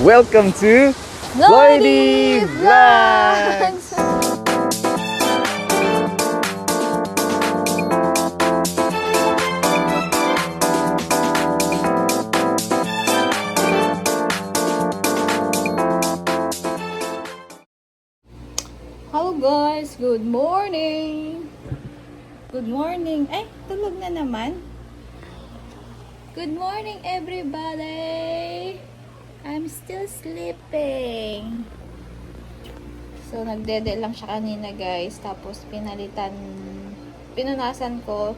Welcome to Lloydie Vlogs! Hello guys, good morning! Good morning! Ay, tulog na naman. Good morning everybody! I'm still sleeping. So, nagdede lang siya kanina guys. Tapos, pinunasan ko.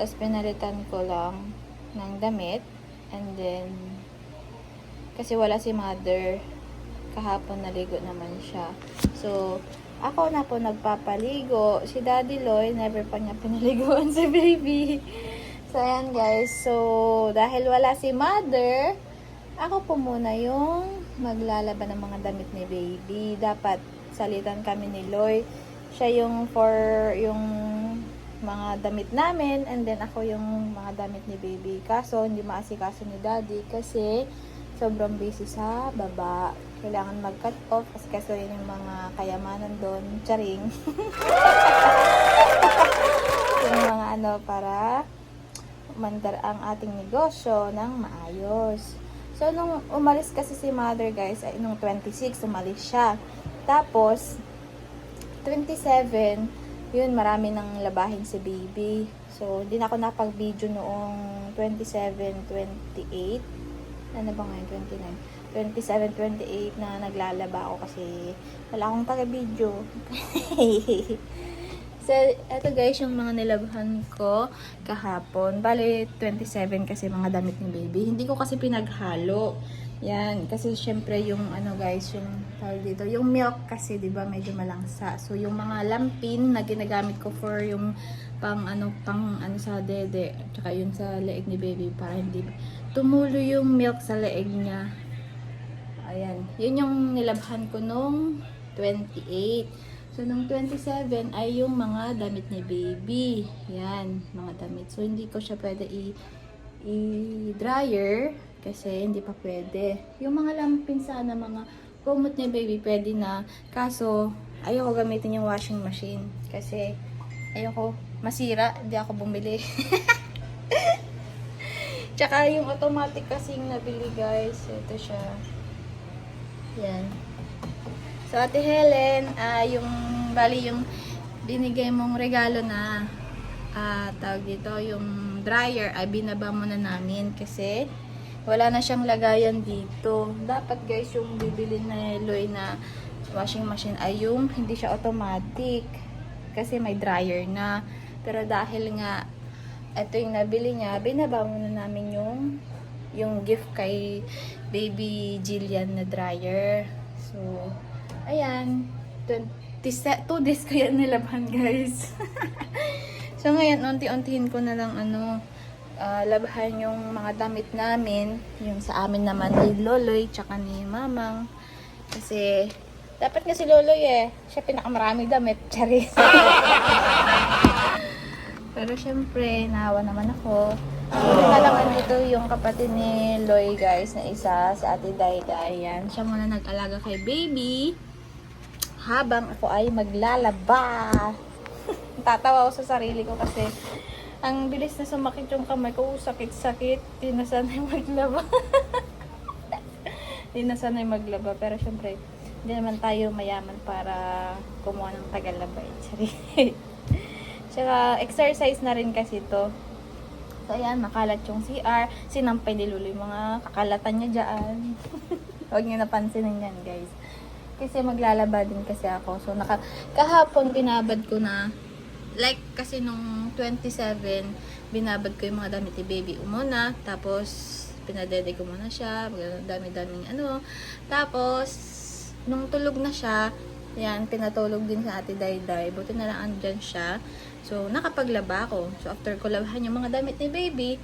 Tapos, pinalitan ko lang ng damit. And then, kasi wala si mother. Kahapon naligo naman siya. So, ako na po nagpapaligo. Si Daddy Loy, never pa niya pinaliguan si baby. So, ayan guys. So, dahil wala si mother, ako po muna yung maglalaba ng mga damit ni baby. Dapat salitan kami ni Loy. Siya yung for yung mga damit namin. And then, ako yung mga damit ni baby. Kaso, hindi maasikaso ni Daddy kasi sobrang busy sa baba. Kailangan mag-cut off kasi yun yung mga kayamanan doon. Charing. Yung mga para umandar ang ating negosyo ng maayos. So, nung umalis kasi si mother guys, ay nung 26, umalis siya. Tapos, 27, yun, marami nang labahin si baby. So, hindi na ako napag-video noong 27, 28. Ano ba ngayon? 27, 28 na naglalaba ako kasi wala akong taga-video. So, eto guys, yung mga nilabhan ko kahapon. Bale, 27 kasi mga damit ni baby. Hindi ko kasi pinaghalo. Yan, kasi syempre yung guys, yung tawag dito, yung milk kasi 'di ba medyo malangsa. So, yung mga lampin na ginagamit ko for yung pang sa dede, tsaka yun sa leeg ni baby para hindi tumulo yung milk sa leeg niya. Ayan. Yun yung nilabhan ko nung 28. So, nung 27 ay yung mga damit ni baby. Yan. Mga damit. So, hindi ko siya pwede i-dryer kasi hindi pa pwede. Yung mga lampin sana, mga kumot ni baby, pwede na. Kaso, ayoko gamitin yung washing machine. Kasi, ayoko masira. Hindi ako bumili. Tsaka yung automatic kasing nabili guys. Ito siya. Yan. So, Ate Helen, yung binigay mong regalo na tawag dito, yung dryer, ay binaba muna namin kasi wala na siyang lagayan dito. Dapat guys, yung bibili na Loy na washing machine ay yung hindi siya automatic kasi may dryer na. Pero dahil nga ito yung nabili niya, binaba muna namin yung gift kay baby Jillian na dryer. So, ayan, 2 days ko yan nilabhan guys. So ngayon, unti-untihin ko na lang labhan yung mga damit namin. Yung sa amin naman ni Loloy, tsaka ni Mamang. Kasi, dapat nga si Loloy siya pinakamarami damit. Charis. Pero syempre, nahawa naman ako. Nalangan dito yung kapatid ni Loy guys na isa, si Ate Dayday. Yan. Siya muna nag-alaga kay baby habang ako ay maglalaba. Tatawa ako sa sarili ko kasi ang bilis na sumakit yung kamay ko. Sakit-sakit. Di na sanay maglaba. Di na sanay maglaba. Pero syempre, hindi naman tayo mayaman para kumuha ng tagalaba. Tsaka exercise na rin kasi to. So, ayan, makalat yung CR. Sinampay ni Lulu yung mga kakalatan niya dyan. Huwag niyo napansinin yan, guys. Kasi maglalaba din kasi ako. So, kahapon binabad ko na, like, kasi nung 27, binabad ko yung mga damit ni baby umuna. Tapos, pinadede ko muna siya. Dami-daming Tapos, nung tulog na siya, ayan, pinatulog din sa Ate Dayday. Buti na lang andyan siya. So, nakapaglaba ako. So, after ko labahan yung mga damit ni baby,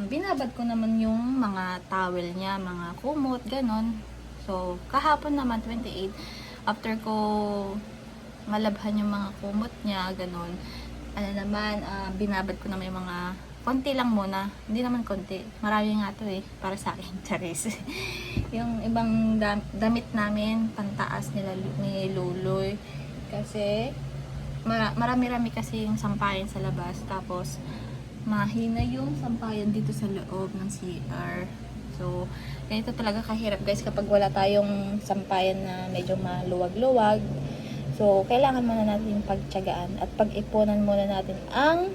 binabad ko naman yung mga towel niya, mga kumot, ganon. So, kahapon naman, 28, after ko malabhan yung mga kumot niya, ganon, binabad ko naman yung mga konti lang muna. Hindi naman konti. Marami nga to para sa akin, Charis. Yung ibang damit namin, pantaas ni Luloy. Kasi, marami-rami kasi yung sampayan sa labas. Tapos, mahina yung sampayan dito sa loob ng CR. So, ganito talaga kahirap guys kapag wala tayong sampayan na medyo maluwag-luwag. So, kailangan muna natin pagtiyagaan at pag-ipunan muna natin ang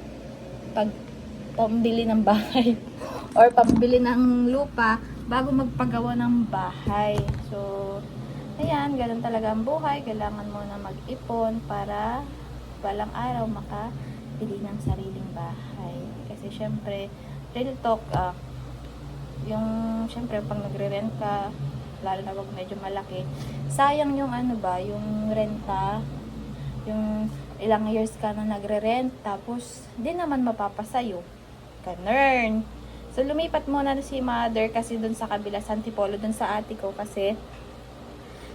pambili ng bahay or pambili ng lupa bago magpagawa ng bahay. So, ayan, ganun talaga ang buhay. Kailangan muna mag-ipon para balang araw makabili ng sariling bahay. Kasi syempre, real talk, yung syempre pag nagre-rent ka, lalo na pag medyo malaki, sayang yung yung renta, yung ilang years ka na nagre-rent, tapos di naman mapapasayo. Ganun. So, lumipat muna na si mother kasi dun sa kabila, sa Antipolo, dun sa ate ko kasi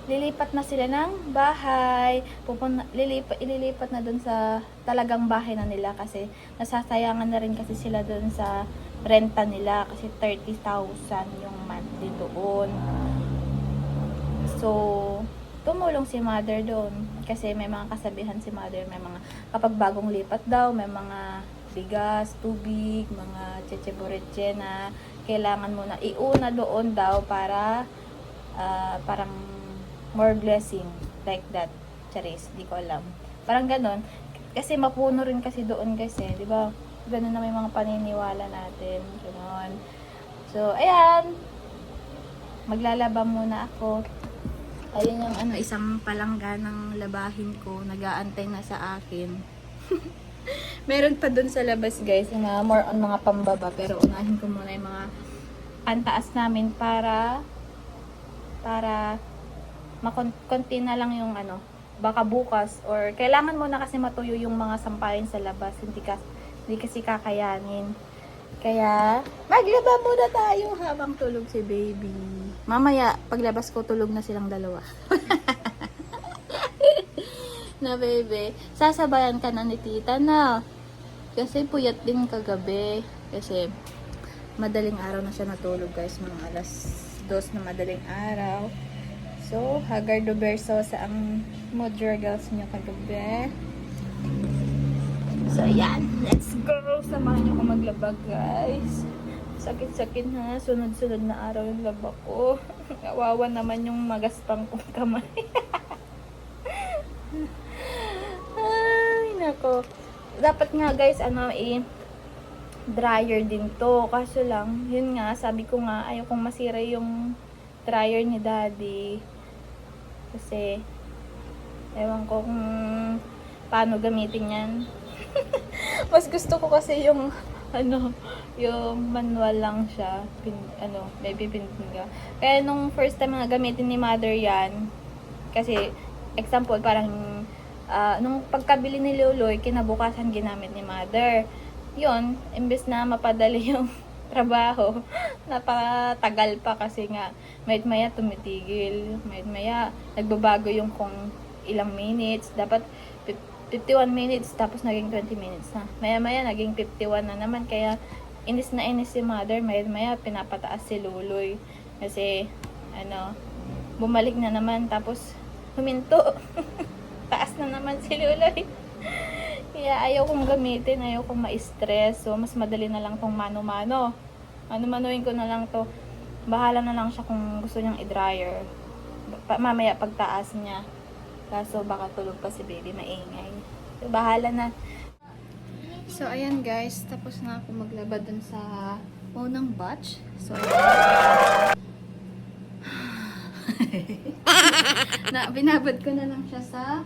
lilipat na sila ng bahay. Ililipat na dun sa talagang bahay na nila kasi nasasayangan na rin kasi sila dun sa renta nila kasi 30,000 yung monthly doon. So, tumulong si mother doon kasi may mga kasabihan si mother, may mga kapag bagong lipat daw, may mga bigas, tubig, mga cheche na kailangan mo na iuna doon daw para parang more blessing, like that. Charis, di ko alam. Parang ganon. Kasi mapuno rin kasi doon kasi, di ba? Ganon na may mga paniniwala natin. Ganon. So, ayan. Maglalaba muna ako. Ayun yung isang palangga ng labahin ko. Nag-aantay na sa akin. Meron pa dun sa labas guys, yung mga more on mga pambaba. Pero unahin ko muna yung mga pantaas namin para konti na lang yung baka bukas or kailangan mo na kasi matuyo yung mga sampayan sa labas, hindi kasi kakayanin. Kaya maglaba muna tayo habang tulog si baby. Mamaya paglabas ko tulog na silang dalawa. Na baby, sasabayan ka na ni tita na kasi puyat din kagabi kasi madaling araw na siya natulog guys, mga alas 2 na madaling araw. So, Hagar do Versosa ang mood girls nyo kagabi. So, ayan. Let's go! Samahan nyo ko maglaba, guys. Sakit-sakit na. Sunod-sunod na araw yung laba ko. Kawawa naman yung magaspang kong kamay. Ay, nako. Dapat nga, guys, dryer din to. Kaso lang, yun nga, sabi ko nga, ayaw kong masira yung dryer ni daddy. Kasi, ewan ko kung paano gamitin yan. Mas gusto ko kasi yung, yung manual lang siya. Maybe pinipinga. Kaya nung first time na gamitin ni mother yan, kasi, example, parang, nung pagkabili ni Luloy, kinabukasan ginamit ni mother. Yun, imbes na mapadali yung trabaho, napatagal pa kasi nga maya tumitigil, maya nagbabago yung kung ilang minutes, dapat 51 minutes tapos naging 20 minutes na, maya naging 51 na naman, kaya inis na inis si mother, maya pinapataas si Luloy kasi bumalik na naman tapos huminto. Taas na naman si Luloy. Kaya ayaw kong gamitin, ayaw kong ma-stress. So, mas madali na lang tong mano-mano. Mano-manuin ko na lang to. Bahala na lang siya kung gusto niyang i-dryer. Mamaya pagtaas niya. Kaso baka tulog pa si baby, maingay. So, bahala na. So, ayan guys. Tapos na ako maglaba dun sa unang batch. So, binabad ko na lang siya sa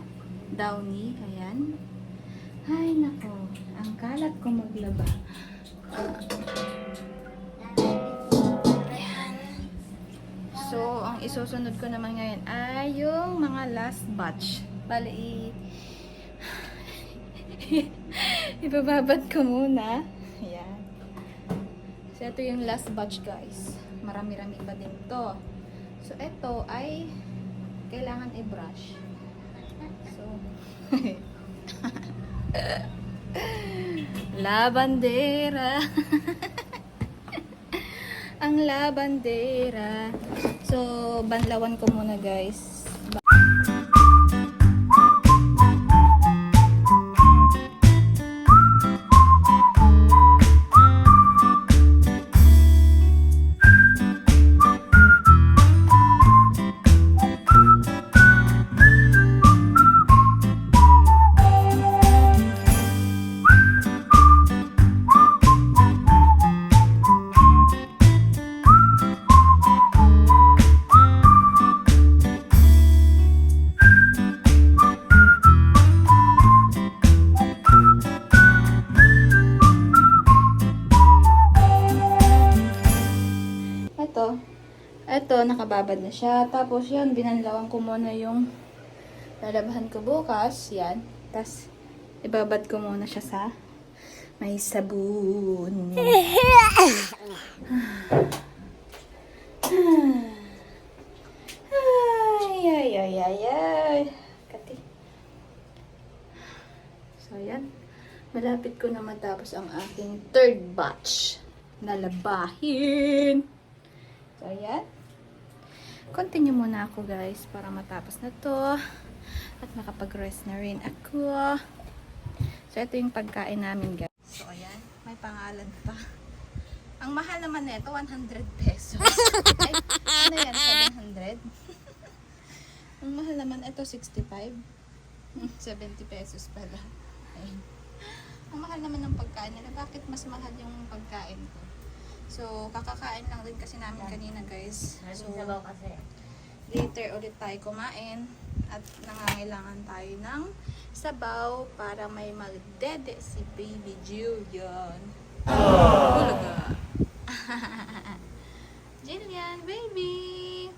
downy. Ayan. Ay, nako. Ang kalat ko maglaba. Ayan. So, ang isusunod ko naman ngayon ay yung mga last batch. Bali, ibababad ko muna. Ayan. So, ito yung last batch, guys. Marami-rami pa din to. So, ito ay kailangan i-brush. So, Labandera. Ang labandera. So, banlawan ko muna guys. Ito, nakababad na siya. Tapos yan, binanlawan ko muna yung lalabahan ko bukas. Yan. Tapos, ibabad ko muna siya sa may sabon. Ay. Kati. So, yan. Malapit ko na matapos ang aking third batch na labahin. So, ayan. Continue muna ako guys para matapos na to at makapag-rest na rin ako. So, ito yung pagkain namin guys. So, ayan. May pangalan pa. Ang mahal naman nito, 100 pesos. Ay, ano yan? 700? Ang mahal naman ito, 65. 70 pesos pala. Ayun. Ang mahal naman ng pagkain nila. Bakit mas mahal yung pagkain ko? So, kakakain lang din kasi namin kanina guys. So, later ulit tayo kumain. At nangangailangan tayo ng sabaw para may magdede si Baby Jillian. Bulaga. Jillian, baby!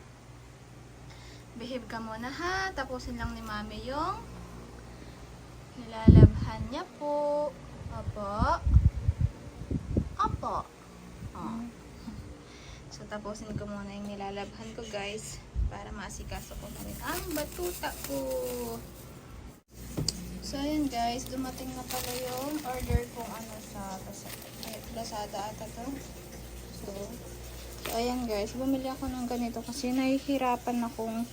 Behave ka muna ha. Tapusin lang ni Mami yung nilalabhan niya po. Opo. Opo. Oh. So, tapusin ko muna yung nilalabhan ko guys para maasikaso ko na rin ang batuta ko. So, ayan guys, dumating na pala yung order kong ano sa Lazada ata to. So, ayan guys, bumili ako ng ganito kasi nahihirapan akong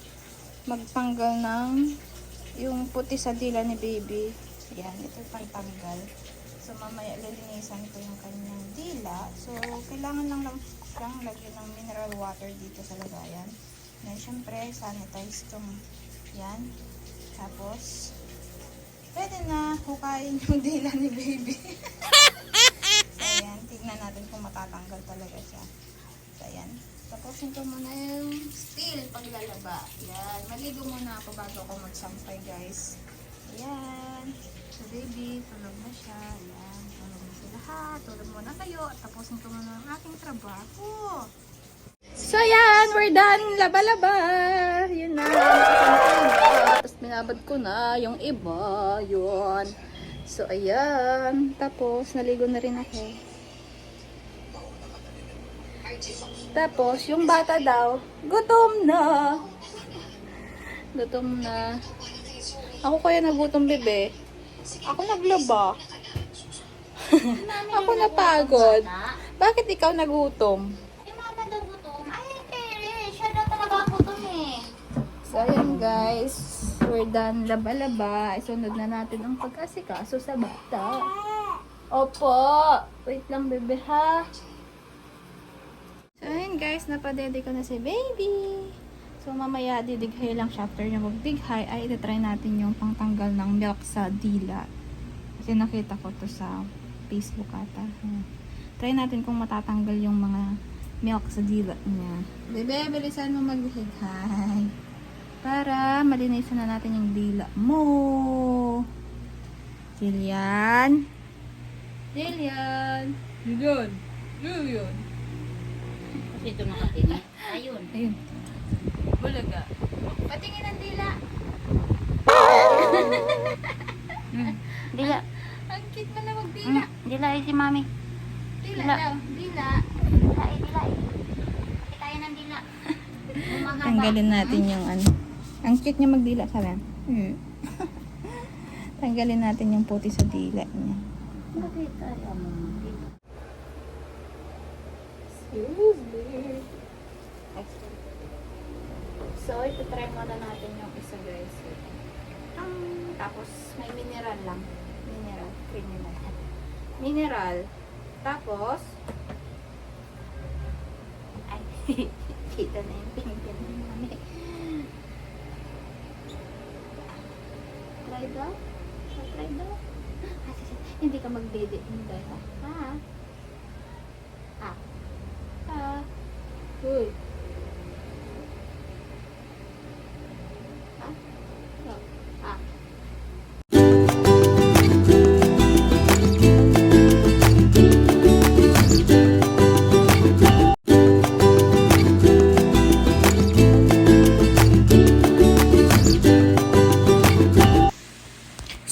magtanggal ng yung puti sa dila ni baby. Ayan, ito pantanggal. So, mamaya lilinisan ko yung kanyang dila. So, kailangan lang lagyan ng mineral water dito sa lagayan. Then, syempre, sanitize itong yan. Tapos, pwede na hukayin yung dila ni baby. So, ayan. Tignan natin kung matatanggal talaga siya. So, ayan. Tapusin ko muna yung steel paglalaba. Ayan. Maligo muna ako bago ako magsampay, guys. Ayan. So, baby, tulog na siya. Ayan. Tulog na sila ha. Tulog muna kayo. At tapusin ko muna ang aking trabaho. So, ayan. We're done. Laba-laba. Yun na. Tapos, binabad ko na yung iba. Yun. So, ayan. Tapos, naligo na rin ako. Tapos, yung bata daw, gutom na. Gutom na. Ako kaya nagutom, bebe. Ako naglaba. Ako napagod. Bakit ikaw nagutom? Si mama daw gutom. Ay, siya daw talaga gutom eh. So, ayan guys. We're done laba-laba. Isunod na natin ang pag-asikaso sa bata. Opo. Wait lang, bebe, ha? So, ayan guys. Napadede ko na si baby. So, mamaya didighay lang siya. After niya magdighay, ay itatry natin yung pangtanggal ng milk sa dila. Kasi nakita ko to sa Facebook ata. Try natin kung matatanggal yung mga milk sa dila niya. Bebe, bilisan mo magdighay. Para malinisan na natin yung dila mo. Jillian. Jillian. Jillian. Jillian. Kasi ito nakatinig. Ayun. Ayun. Bulaga. Patingin ang dila. Dila. Ang cute mo na magdila. Dila ay si mami. Dila Dila. daw. Dila. Dila ay dila ay. Pati tayo ng dila. Umahaba. Tanggalin natin yung ano. Ang cute niya magdila, sabi. Tanggalin natin yung puti sa dila niya. Bakit ayaw mo dito? Excuse me. So, ito-try muna natin yung isa guys. Tapos, may mineral lang. Mineral. Criminal. Mineral. Tapos, ay, kita na yung pinggan ng mami. Try daw? Try daw? Hindi ka magdede. Hindi ha? Ha? Ha? Ha? Uy. Ha? No. Ha?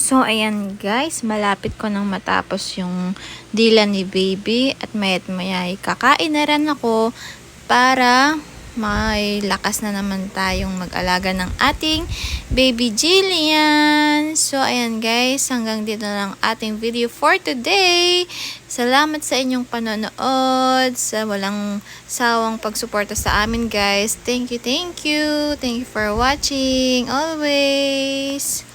So, ayan guys, malapit ko nang matapos yung dila ni baby at maya't maya kakain na rin ako para may lakas na naman tayong mag-alaga ng ating baby Jillian. So, ayan guys, hanggang dito na lang ating video for today. Salamat sa inyong panonood, sa walang sawang pagsuporta sa amin guys. Thank you, thank you. Thank you for watching always.